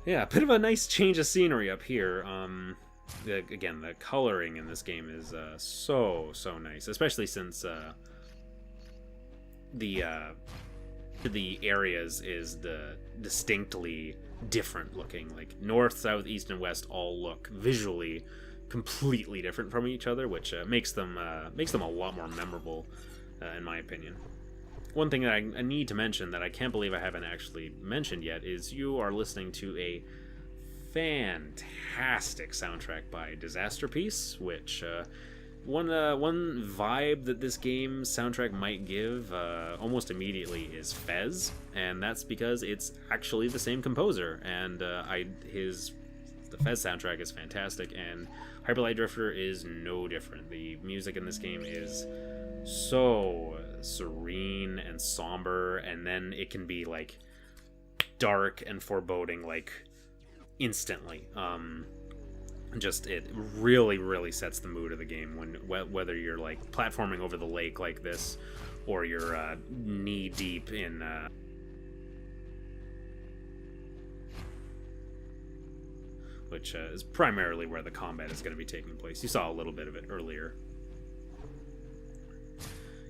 Yeah, a bit of a nice change of scenery up here. Again, the coloring in this game is so nice, especially since the the areas is the distinctly different looking. Like north, south, east, and west all look visually completely different from each other, which makes them a lot more memorable, in my opinion. One thing that I need to mention that I can't believe I haven't actually mentioned yet is you are listening to a fantastic soundtrack by Disaster Piece, which one vibe that this game's soundtrack might give almost immediately is Fez, and that's because it's actually the same composer, and the Fez soundtrack is fantastic, and Hyper Light Drifter is no different. The music in this game is so serene and somber, and then it can be like dark and foreboding like instantly. Just it really sets the mood of the game when whether you're like platforming over the lake like this, or you're knee deep in which is primarily where the combat is going to be taking place. You saw a little bit of it earlier.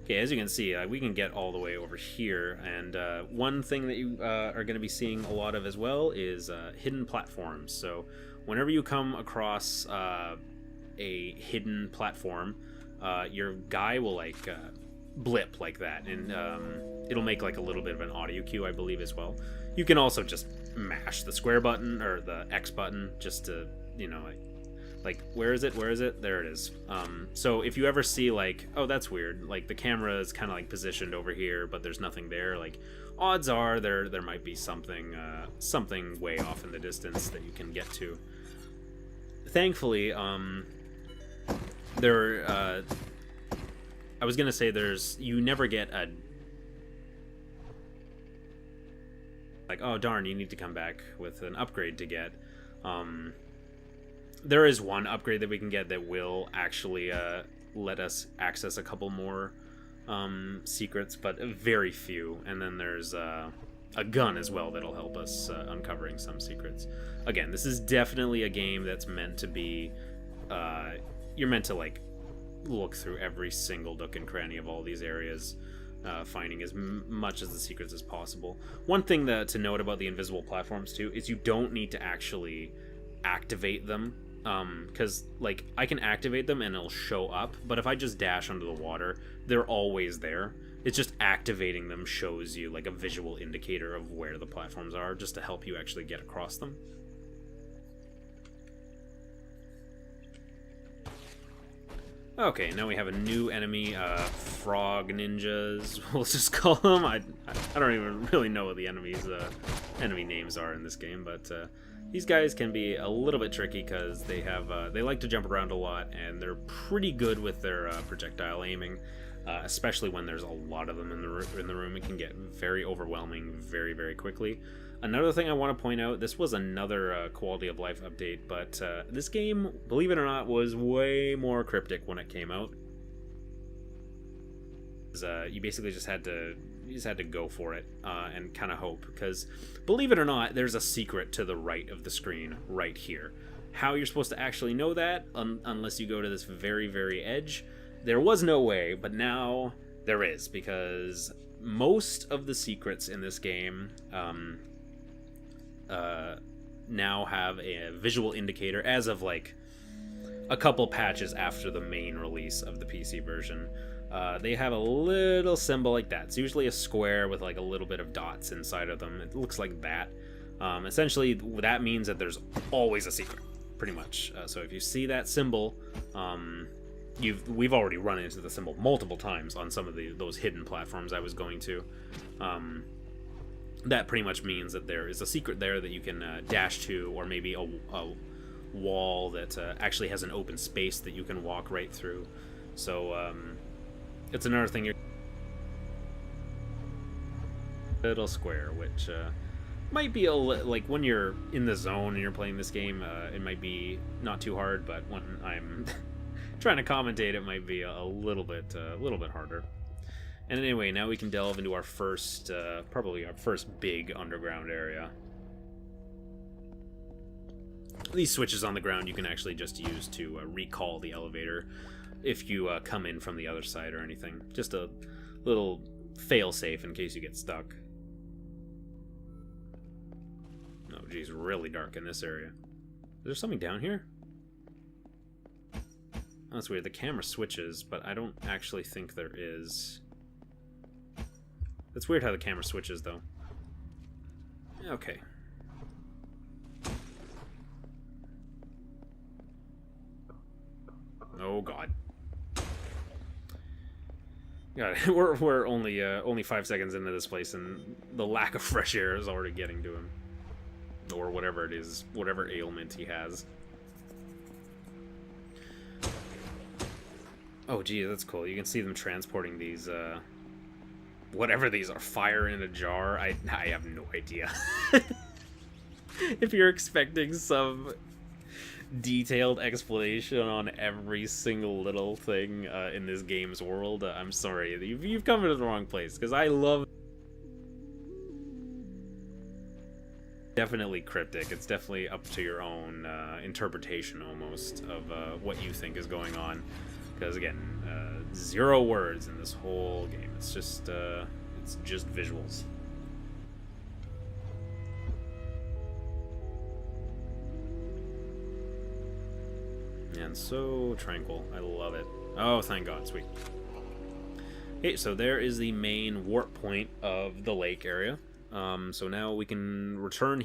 Okay, as you can see, we can get all the way over here, and one thing that you are going to be seeing a lot of as well is hidden platforms. So whenever you come across a hidden platform, your guy will like blip like that, and it'll make like a little bit of an audio cue, I believe, as well. You can also just mash the square button or the X button just to, you know, like where is it? There it is. So if you ever see like, oh, that's weird, like the camera is kind of like positioned over here, but there's nothing there, like odds are there might be something way off in the distance that you can get to. Thankfully, there I was gonna say you never get a like, oh darn, you need to come back with an upgrade to get. There is one upgrade that we can get that will actually let us access a couple more secrets, but very few. And then there's a gun as well that'll help us uncovering some secrets. Again, this is definitely a game that's meant to be you're meant to like look through every single nook and cranny of all these areas, finding as much of the secrets as possible. One thing to note about the invisible platforms too is you don't need to actually activate them, because like I can activate them and it'll show up, but if I just dash under the water, they're always there. It's just activating them shows you like a visual indicator of where the platforms are, just to help you actually get across them. Okay, now we have a new enemy, frog ninjas, we'll just call them. I don't even really know what the enemy names are in this game, but these guys can be a little bit tricky because they like to jump around a lot, and they're pretty good with their projectile aiming, especially when there's a lot of them in the room. It can get very overwhelming very quickly. Another thing I want to point out, this was another quality of life update, but this game, believe it or not, was way more cryptic when it came out. You basically just had to go for it and kind of hope, because believe it or not, there's a secret to the right of the screen right here. How you're supposed to actually know that, unless you go to this very edge, there was no way, but now there is, because most of the secrets in this game now have a visual indicator as of like a couple patches after the main release of the PC version. They have a little symbol like that. It's usually a square with like a little bit of dots inside of them. It looks like that. Essentially, that means that there's always a secret, pretty much. So if you see that symbol, we've already run into the symbol multiple times on some of those hidden platforms I was going to. That pretty much means that there is a secret there that you can dash to, or maybe a wall that actually has an open space that you can walk right through. So it's another thing. Little square, which might be like when you're in the zone and you're playing this game, it might be not too hard, but when I'm trying to commentate, it might be a little bit harder. And anyway, now we can delve into our first, probably our first big underground area. These switches on the ground you can actually just use to recall the elevator if you come in from the other side or anything. Just a little fail-safe in case you get stuck. Oh geez, really dark in this area. Is there something down here? Oh, that's weird. The camera switches, but I don't actually think there is. That's weird how the camera switches, though. Okay. Oh god. God, we're only 5 seconds into this place, and the lack of fresh air is already getting to him, or whatever it is, whatever ailment he has. Oh, gee, that's cool. You can see them transporting these, whatever these are, fire in a jar. I have no idea. If you're expecting some detailed explanation on every single little thing in this game's world, I'm sorry. You've come to the wrong place, because I love... Definitely cryptic. It's definitely up to your own interpretation, almost, of what you think is going on. Because, again, 0 words in this whole game. It's just visuals. And so tranquil. I love it. Oh, thank God. Sweet. Okay, so there is the main warp point of the lake area. So now we can return.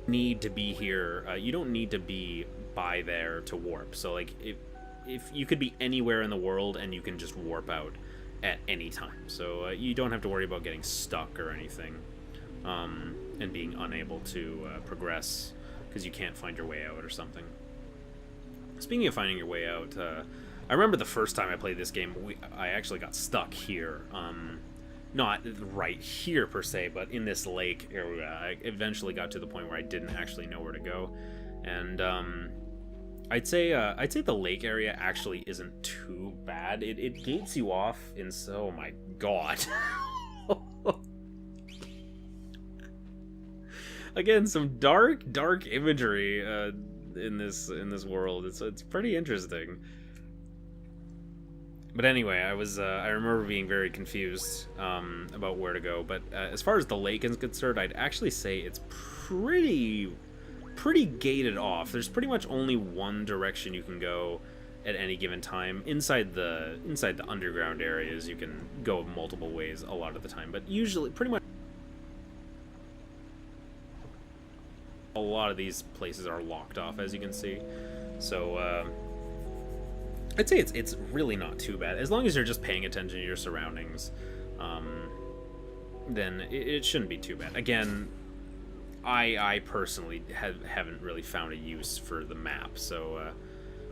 Need to be here. You don't need to be by there to warp. So, like, if you could be anywhere in the world and you can just warp out at any time. So you don't have to worry about getting stuck or anything, and being unable to progress because you can't find your way out or something. Speaking of finding your way out, I remember the first time I played this game, I actually got stuck here. Not right here per se, but in this lake area. I eventually got to the point where I didn't actually know where to go, and I'd say the lake area actually isn't too bad. It gates you off in oh my god. Again, some dark imagery in this world. It's pretty interesting. But anyway, I remember being very confused about where to go. But as far as the lake is concerned, I'd actually say it's pretty gated off. There's pretty much only one direction you can go at any given time. Inside the underground areas, you can go multiple ways a lot of the time. But usually, pretty much, a lot of these places are locked off, as you can see. So I'd say it's really not too bad. As long as you're just paying attention to your surroundings, then it shouldn't be too bad. Again, I personally haven't really found a use for the map, so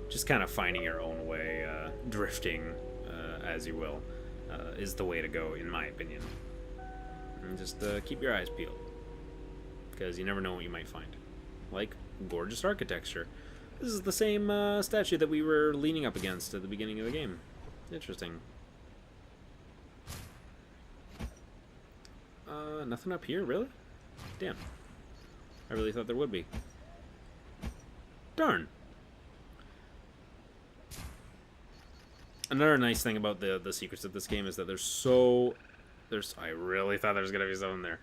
just kind of finding your own way, drifting as you will, is the way to go, in my opinion. And just keep your eyes peeled, because you never know what you might find. Like gorgeous architecture. This is the same statue that we were leaning up against at the beginning of the game. Interesting. Nothing up here, really? Damn. I really thought there would be. Darn. Another nice thing about the secrets of this game is that I really thought there was gonna be something there.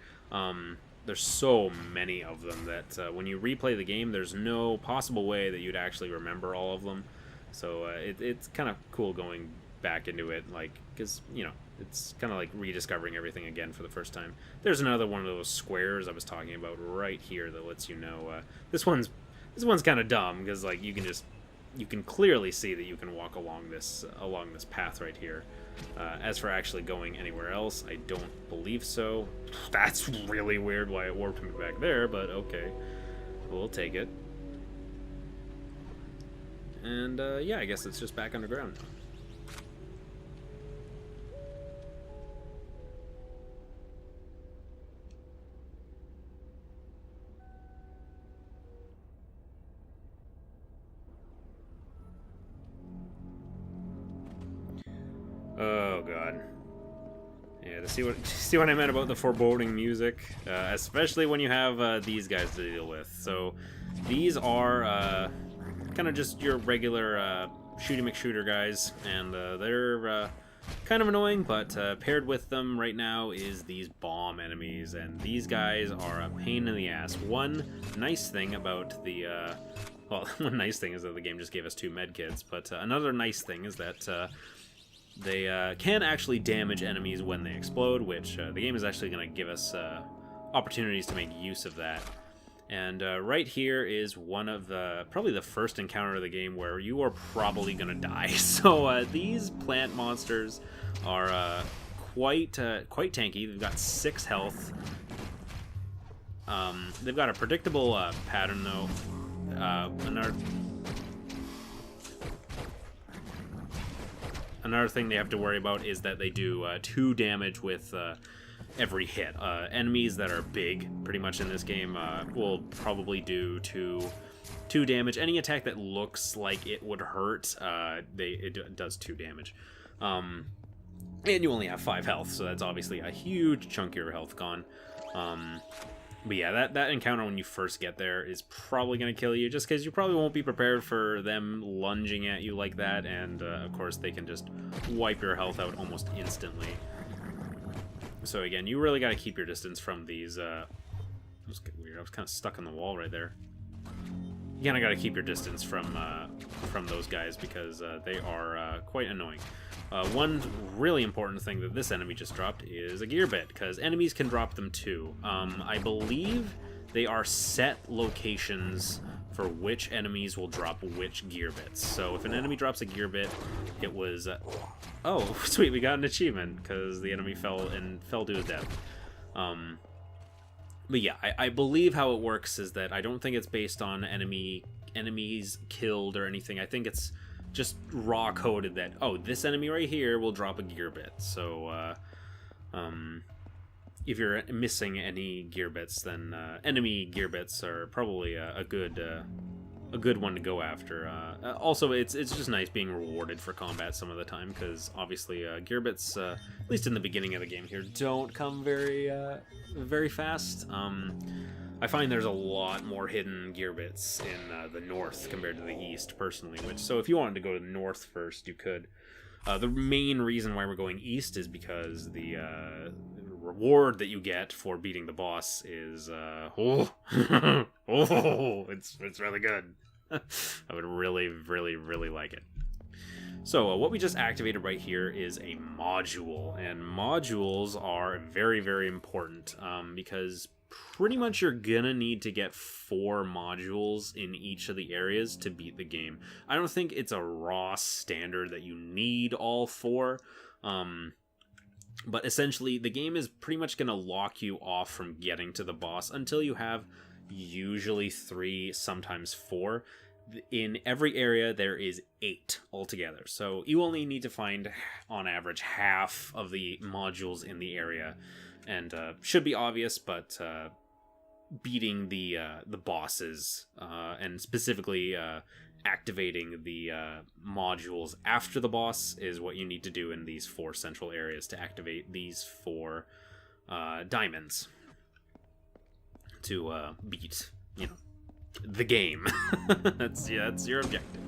There's so many of them that when you replay the game, there's no possible way that you'd actually remember all of them. So it's kind of cool going back into it, like, because, you know, it's kind of like rediscovering everything again for the first time. There's another one of those squares I was talking about right here that lets you know. This one's kind of dumb because, like, you can clearly see that you can walk along this path right here. As for actually going anywhere else, I don't believe so. That's really weird why it warped me back there, but okay. We'll take it. And, yeah, I guess it's just back underground. Oh, God. Yeah, see what I meant about the foreboding music, especially when you have these guys to deal with. So these are kind of just your regular shooty McShooter guys, and they're kind of annoying, but paired with them right now is these bomb enemies, and these guys are a pain in the ass. One nice thing about the well, one nice thing is that the game just gave us 2 medkits, but another nice thing is that they can actually damage enemies when they explode, which the game is actually going to give us opportunities to make use of that. And right here is one of the, probably the first encounter of the game where you are probably going to die. So these plant monsters are quite tanky. They've got 6 health. They've got a predictable pattern, though. Another thing they have to worry about is that they do 2 damage with every hit. Enemies that are big, pretty much in this game, will probably do 2 damage. Any attack that looks like it would hurt, it does 2 damage. And you only have 5 health, so that's obviously a huge chunk of your health gone. But yeah, that encounter when you first get there is probably going to kill you, just because you probably won't be prepared for them lunging at you like that, and of course they can just wipe your health out almost instantly. So again, you really got to keep your distance from these. That was weird. I was kind of stuck on the wall right there. You kind of got to keep your distance from those guys because they are quite annoying. One really important thing that this enemy just dropped is a gear bit, because enemies can drop them too. I believe they are set locations for which enemies will drop which gear bits. So if an enemy drops a gear bit, it was... oh, sweet, we got an achievement, because the enemy fell to his death. But yeah, I believe how it works is that I don't think it's based on enemies killed or anything. I think it's just raw coded that, oh, this enemy right here will drop a gear bit. So if you're missing any gear bits, then enemy gear bits are probably a good one to go after. Also, it's just nice being rewarded for combat some of the time, because obviously gear bits, at least in the beginning of the game here, don't come very fast. I find there's a lot more hidden gear bits in the north compared to the east, personally. So if you wanted to go to the north first, you could. The main reason why we're going east is because the reward that you get for beating the boss is it's really good. I would really like it. So what we just activated right here is a module, and modules are very important because pretty much you're gonna need to get 4 modules in each of the areas to beat the game. I don't think it's a raw standard that you need all 4, but essentially the game is pretty much gonna lock you off from getting to the boss until you have usually 3, sometimes 4. In every area there is 8 altogether, so you only need to find on average half of the modules in the area. And should be obvious, but beating the bosses and specifically activating the modules after the boss is what you need to do in these 4 central areas to activate these 4 diamonds to beat, the game. that's your objective.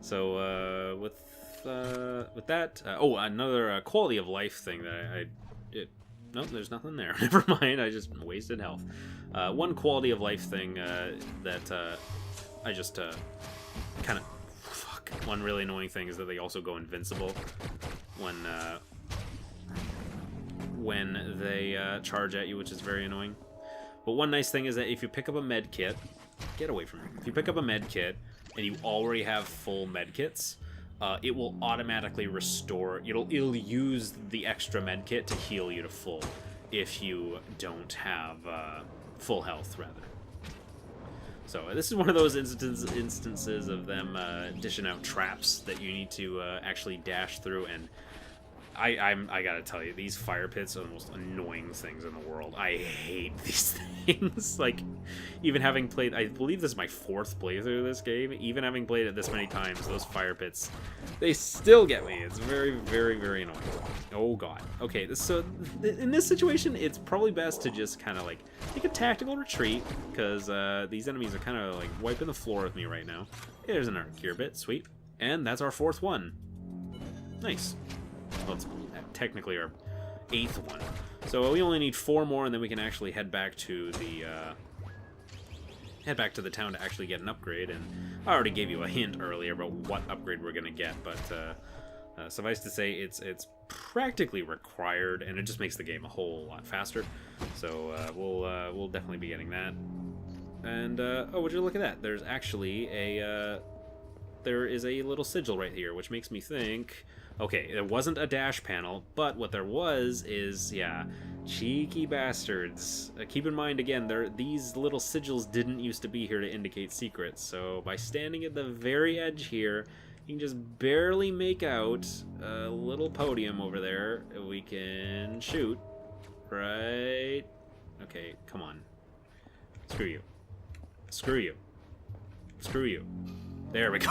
So with that, another quality of life thing that nope, there's nothing there. Never mind, I just wasted health. One quality of life thing that I just kind of... One really annoying thing is that they also go invincible when they charge at you, which is very annoying. But one nice thing is that if you pick up a med kit... Get away from me. If you pick up a med kit and you already have full med kits, it will automatically restore. It'll use the extra med kit to heal you to full if you don't have full health, rather. So this is one of those instances of them dishing out traps that you need to actually dash through, and I gotta tell you, these fire pits are the most annoying things in the world. I hate these things. Like, even having played, I believe this is my 4th playthrough of this game, even having played it this many times, those fire pits, they still get me. It's very, very, very annoying. Oh god. Okay, so in this situation, it's probably best to just kind of like take a tactical retreat, because these enemies are kind of like wiping the floor with me right now. There's another cure bit, sweet. And that's our 4th one. Nice. Well, it's technically our 8th one. So we only need 4 more, and then we can actually head back to the town to actually get an upgrade. And I already gave you a hint earlier about what upgrade we're gonna get, but suffice to say, it's practically required, and it just makes the game a whole lot faster. So we'll definitely be getting that. And oh, would you look at that? There's actually there is a little sigil right here, which makes me think. Okay, there wasn't a dash panel, but what there was is, yeah, cheeky bastards. Keep in mind, again, these little sigils didn't used to be here to indicate secrets, so by standing at the very edge here, you can just barely make out a little podium over there. We can shoot, right? Okay, come on. Screw you. Screw you. Screw you. There we go.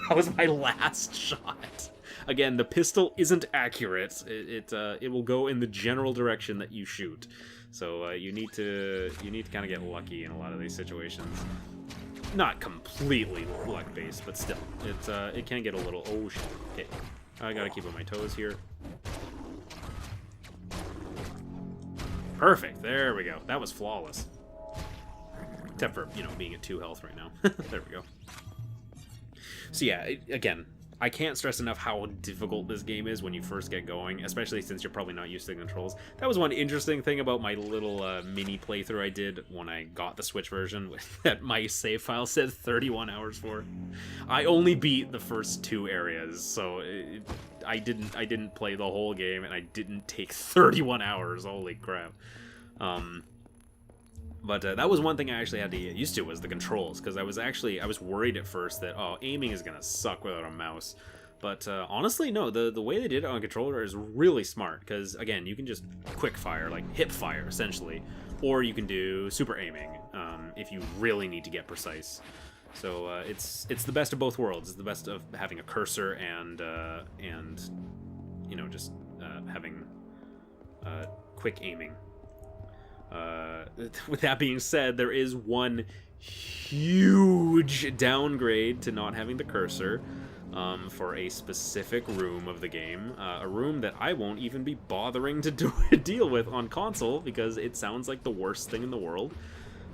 That was my last shot. Again, the pistol isn't accurate. It will go in the general direction that you shoot. So you need to kind of get lucky in a lot of these situations. Not completely luck based, but still, it can get a little. Oh shit. Okay, I gotta keep on my toes here. Perfect. There we go. That was flawless. Except for, you know, being at 2 health right now. There we go. So yeah, again, I can't stress enough how difficult this game is when you first get going, especially since you're probably not used to the controls. That was one interesting thing about my little mini playthrough I did when I got the Switch version, that my save file said 31 hours for. I only beat the first 2 areas, so I didn't play the whole game, and I didn't take 31 hours. Holy crap. But that was one thing I actually had to get used to, was the controls, because I was worried at first that, oh, aiming is gonna suck without a mouse. But honestly, no, the way they did it on a controller is really smart, because again, you can just quick fire, like hip fire essentially, or you can do super aiming if you really need to get precise. So it's the best of both worlds. It's the best of having a cursor and you know, just having quick aiming. With that being said, there is one huge downgrade to not having the cursor for a specific room of the game. A room that I won't even be bothering to deal with on console, because it sounds like the worst thing in the world.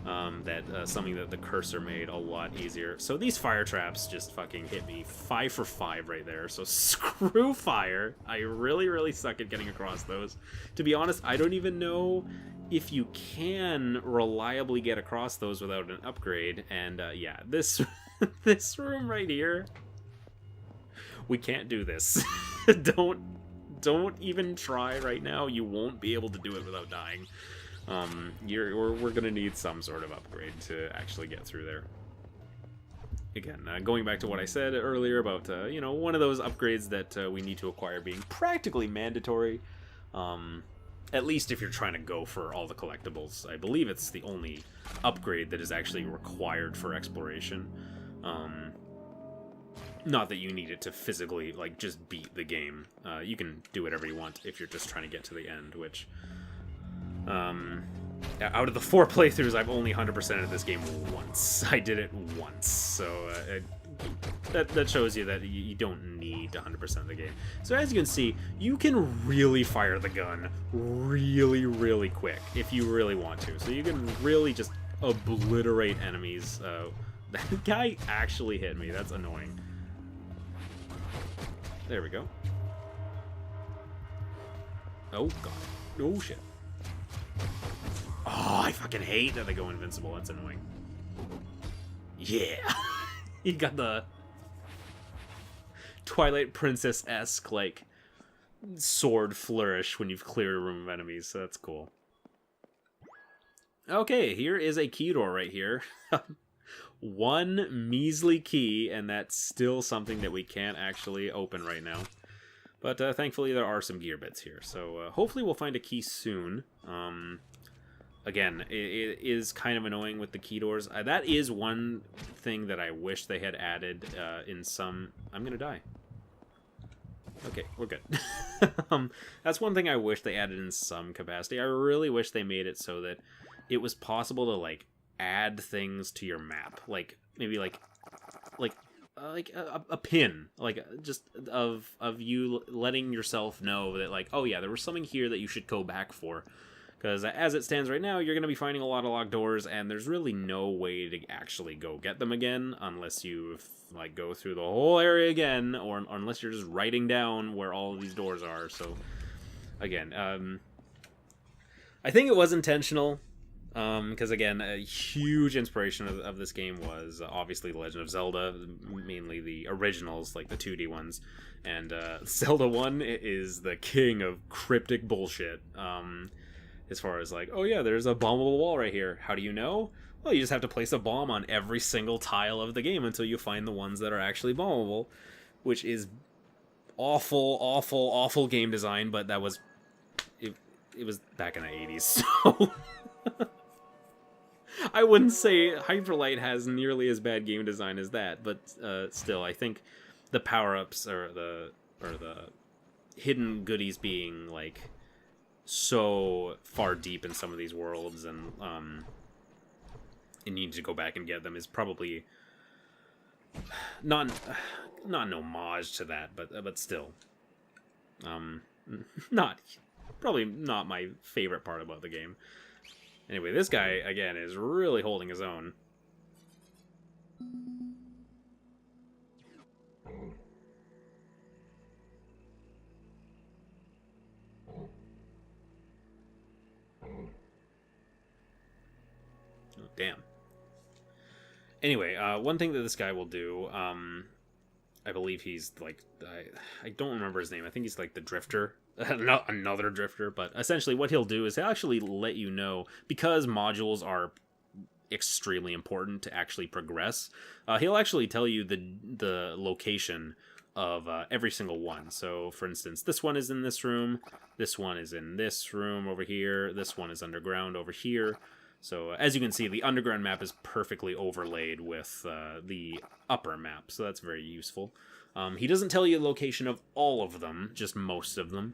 Something that the cursor made a lot easier. So these fire traps just fucking hit me 5 for 5 right there. So screw fire. I really, really suck at getting across those. To be honest, I don't even know if you can reliably get across those without an upgrade. And yeah, this this room right here, we can't do this. Don't even try right now. You won't be able to do it without dying. We're gonna need some sort of upgrade to actually get through there. Again, going back to what I said earlier about you know, one of those upgrades that we need to acquire being practically mandatory. At least if you're trying to go for all the collectibles. I believe it's the only upgrade that is actually required for exploration. Not that you need it to physically, like, just beat the game. You can do whatever you want if you're just trying to get to the end, which... out of the 4 playthroughs, I've only 100%ed this game once. I did it once, so that shows you that you don't need 100% the game. So as you can see, you can really fire the gun really, really quick if you really want to. So you can really just obliterate enemies. That guy actually hit me. That's annoying. There we go. Oh god. Oh shit. Oh, I fucking hate that they go invincible. That's annoying. Yeah. You got the Twilight Princess-esque, like, sword flourish when you've cleared a room of enemies, so that's cool. Okay, here is a key door right here. One measly key, and that's still something that we can't actually open right now. But thankfully there are some gear bits here, so hopefully we'll find a key soon. Again, it is kind of annoying with the key doors. That is one thing that I wish they had added in some... I'm gonna die. Okay, we're good. That's one thing I wish they added in some capacity. I really wish they made it so that it was possible to, like, add things to your map. Like, maybe, like a pin, like, just of you letting yourself know that, like, oh yeah, there was something here that you should go back for. Because as it stands right now, you're going to be finding a lot of locked doors, and there's really no way to actually go get them again unless you, like, go through the whole area again, or unless you're just writing down where all of these doors are. So, again, I think it was intentional, because, again, a huge inspiration of this game was obviously The Legend of Zelda, mainly the originals, like the 2D ones, and Zelda 1 is the king of cryptic bullshit. As far as, like, oh yeah, there's a bombable wall right here. How do you know? Well, you just have to place a bomb on every single tile of the game until you find the ones that are actually bombable, which is awful, awful, awful game design, but that was... It was back in the 80s, so... I wouldn't say Hyperlight has nearly as bad game design as that, but still, I think the power-ups or the hidden goodies being, like, so far deep in some of these worlds, and you need to go back and get them, is probably not an homage to that, but still, probably not my favorite part about the game. Anyway, this guy again is really holding his own. Damn. Anyway, one thing that this guy will do, I believe he's, like, I don't remember his name. I think he's, like, the Drifter. Not another Drifter, but essentially what he'll do is he'll actually let you know, because modules are extremely important to actually progress, he'll actually tell you the location of every single one. So, for instance, this one is in this room, this one is in this room over here, this one is underground over here. So, as you can see, the underground map is perfectly overlaid with the upper map, so that's very useful. He doesn't tell you the location of all of them, just most of them.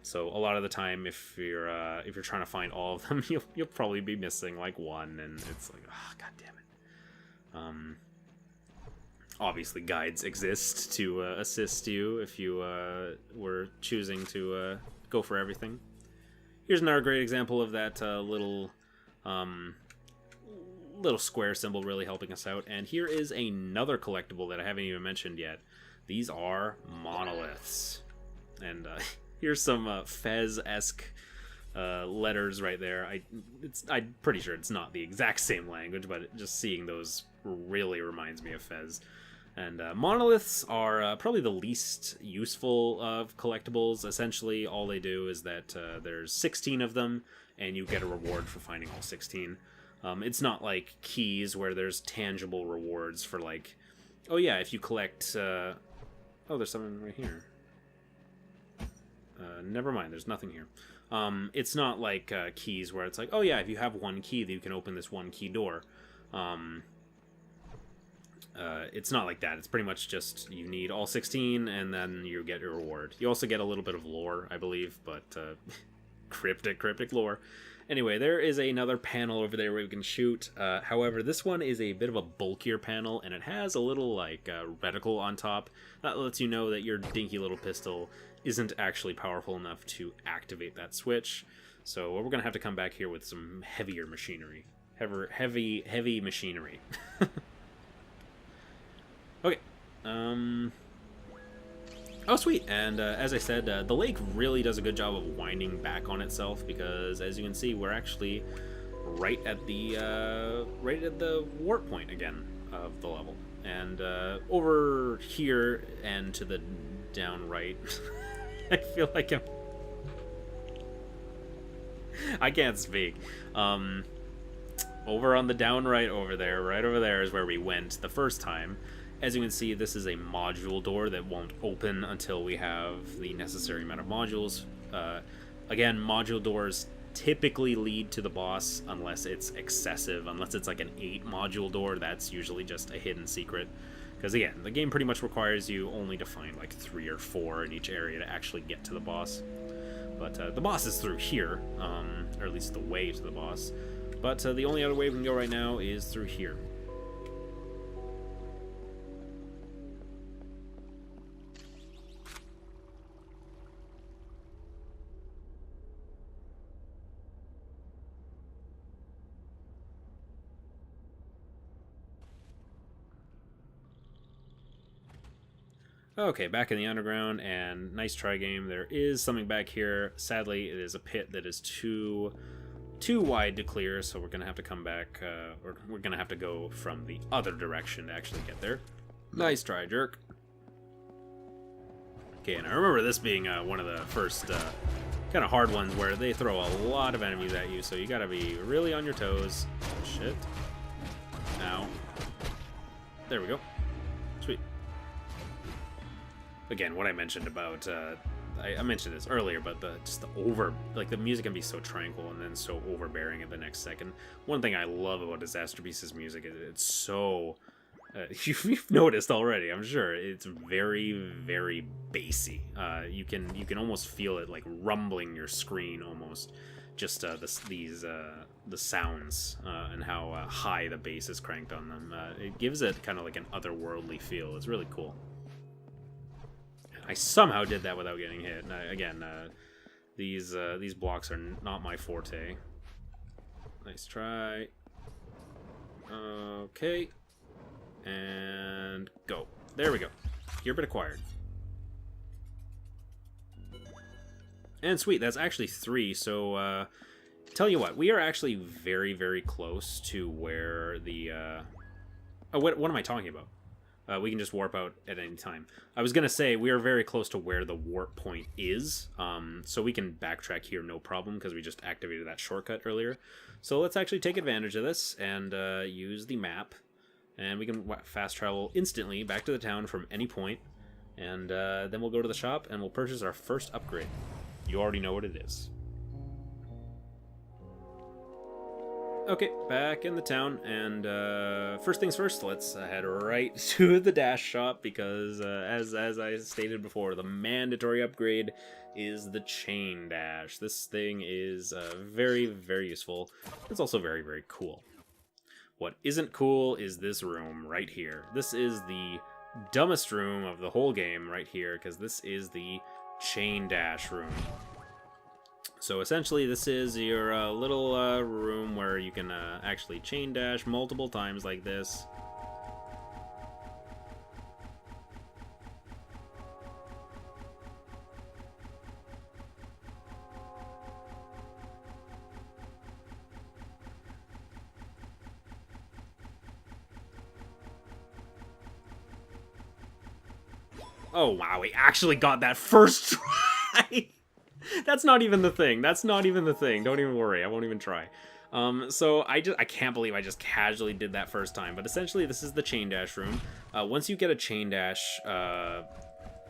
So a lot of the time, if you're trying to find all of them, you'll probably be missing like one, and it's like, oh, god damn it. Obviously, guides exist to assist you if you were choosing to go for everything. Here's another great example of that little square symbol really helping us out. And here is another collectible that I haven't even mentioned yet. These are monoliths. And here's some Fez-esque letters right there. I'm pretty sure it's not the exact same language, but just seeing those really reminds me of Fez. And monoliths are probably the least useful of collectibles. Essentially, all they do is that there's 16 of them, and you get a reward for finding all 16. It's not like keys where there's tangible rewards for, like, oh yeah, if you collect... oh, there's something right here. Never mind, there's nothing here. It's not like keys where it's like, oh yeah, if you have one key, then you can open this one key door. It's not like that. It's pretty much just you need all 16 and then you get your reward. You also get a little bit of lore, I believe, but cryptic lore. Anyway, there is another panel over there where we can shoot. However, this one is a bit of a bulkier panel, and it has a little like reticle on top. That lets you know that your dinky little pistol isn't actually powerful enough to activate that switch. So we're gonna have to come back here with some heavier machinery. Heavy machinery. Okay. Oh, sweet. And as I said, the lake really does a good job of winding back on itself, because as you can see, we're actually right at the warp point again of the level. And over here and to the down right, I feel like I can't speak. Over on the down right over there is where we went the first time. As you can see, this is a module door that won't open until we have the necessary amount of modules. Again, module doors typically lead to the boss unless it's excessive. Unless it's like an 8 module door, that's usually just a hidden secret. Because again, the game pretty much requires you only to find like 3 or 4 in each area to actually get to the boss. But the boss is through here, or at least the way to the boss. But the only other way we can go right now is through here. Okay, back in the underground, and nice try, game. There is something back here. Sadly, it is a pit that is too wide to clear, so we're gonna have to come back, or we're gonna have to go from the other direction to actually get there. Nice try, jerk. Okay, and I remember this being one of the first kind of hard ones where they throw a lot of enemies at you, so you gotta be really on your toes. Oh, shit. Ow. There we go. Sweet. Again, what I mentioned about, I mentioned this earlier, but the music can be so tranquil and then so overbearing at the next second. One thing I love about Disaster Beast's music is it's so, you've noticed already, I'm sure, it's very, very bassy. You can almost feel it like rumbling your screen almost. Just the sounds and how high the bass is cranked on them. It gives it kind of like an otherworldly feel. It's really cool. I somehow did that without getting hit. Again, these blocks are not my forte. Nice try. Okay. And go. There we go. Gearbit acquired. And sweet, that's actually 3, so, tell you what, we are actually very, very close to where the, what am I talking about? We can just warp out at any time. I was going to say, we are very close to where the warp point is, so we can backtrack here no problem, because we just activated that shortcut earlier. So let's actually take advantage of this, and use the map, and we can fast travel instantly back to the town from any point, and then we'll go to the shop, and we'll purchase our first upgrade. You already know what it is. Okay, back in the town, and first things first, let's head right to the dash shop, because as I stated before, the mandatory upgrade is the chain dash. This thing is very, very useful. It's also very, very cool. What isn't cool is this room right here. This is the dumbest room of the whole game right here, because this is the chain dash room. So essentially this is your little room where you can actually chain dash multiple times like this. Oh wow, we actually got that first try! That's not even the thing. That's not even the thing. Don't even worry. I won't even try. So I can't believe I just casually did that first time. But essentially, this is the chain dash room. Once you get a chain dash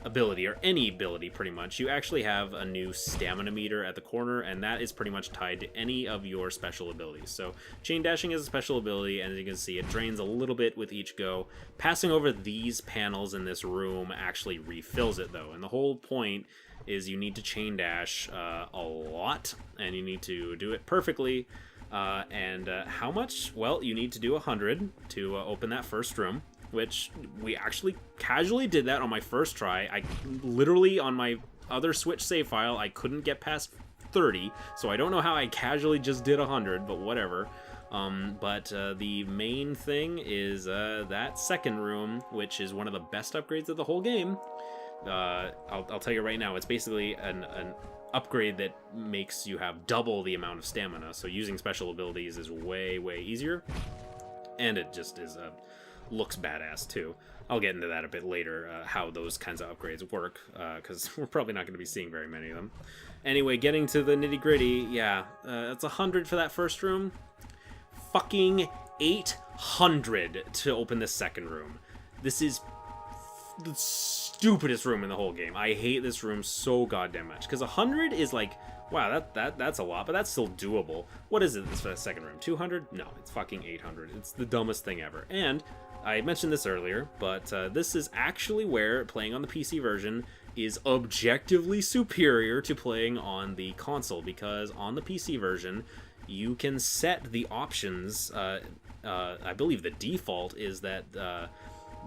ability, or any ability pretty much, you actually have a new stamina meter at the corner, and that is pretty much tied to any of your special abilities. So chain dashing is a special ability, and as you can see, it drains a little bit with each go. Passing over these panels in this room actually refills it, though, and the whole point is you need to chain dash a lot, and you need to do it perfectly. How much? Well, you need to do 100 to open that first room, which we actually casually did that on my first try. I literally, on my other Switch save file, I couldn't get past 30, so I don't know how I casually just did 100, but whatever. The main thing is that second room, which is one of the best upgrades of the whole game. I'll tell you right now, it's basically an upgrade that makes you have double the amount of stamina, so using special abilities is way, way easier, and it just is looks badass too. I'll get into that a bit later, how those kinds of upgrades work, because we're probably not going to be seeing very many of them. Anyway, getting to the nitty-gritty, yeah, it's 100 for that first room. Fucking 800 to open this second room. This is the stupidest room in the whole game. I hate this room so goddamn much. Because 100 is like, wow, that's a lot, but that's still doable. What is it, this second room? 200? No, it's fucking 800. It's the dumbest thing ever. And I mentioned this earlier, but this is actually where playing on the PC version is objectively superior to playing on the console, because on the PC version, you can set the options. I believe the default is that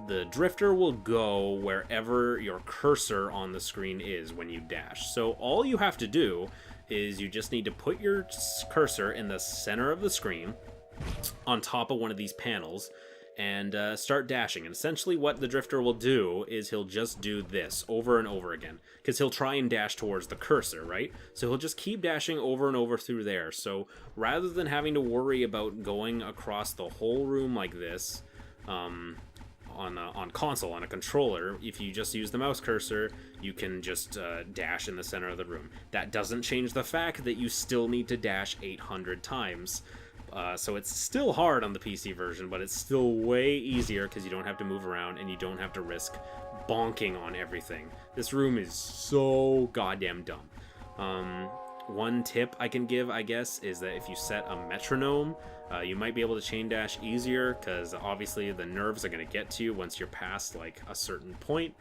the drifter will go wherever your cursor on the screen is when you dash. So all you have to do is you just need to put your cursor in the center of the screen on top of one of these panels and start dashing. And essentially what the drifter will do is he'll just do this over and over again, because he'll try and dash towards the cursor, right? So he'll just keep dashing over and over through there. So rather than having to worry about going across the whole room like this, on console, on a controller, if you just use the mouse cursor, you can just dash in the center of the room. That doesn't change the fact that you still need to dash 800 times. So it's still hard on the PC version, but it's still way easier because you don't have to move around and you don't have to risk bonking on everything. This room is so goddamn dumb. One tip I can give, I guess, is that if you set a metronome, you might be able to chain dash easier, because obviously the nerves are going to get to you once you're past like a certain point.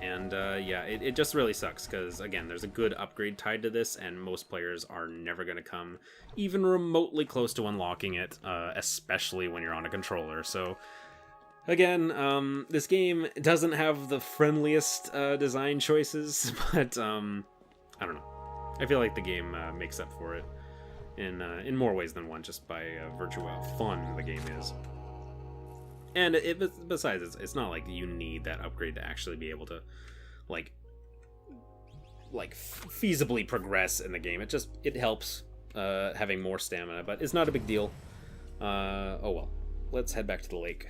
Yeah, it just really sucks, because again, there's a good upgrade tied to this, and most players are never going to come even remotely close to unlocking it, especially when you're on a controller. So again, this game doesn't have the friendliest design choices, but I don't know. I feel like the game makes up for it in more ways than one, just by virtue of how fun the game is. And besides, it's not like you need that upgrade to actually be able to like feasibly progress in the game. It helps having more stamina, but it's not a big deal. Oh well, let's head back to the lake.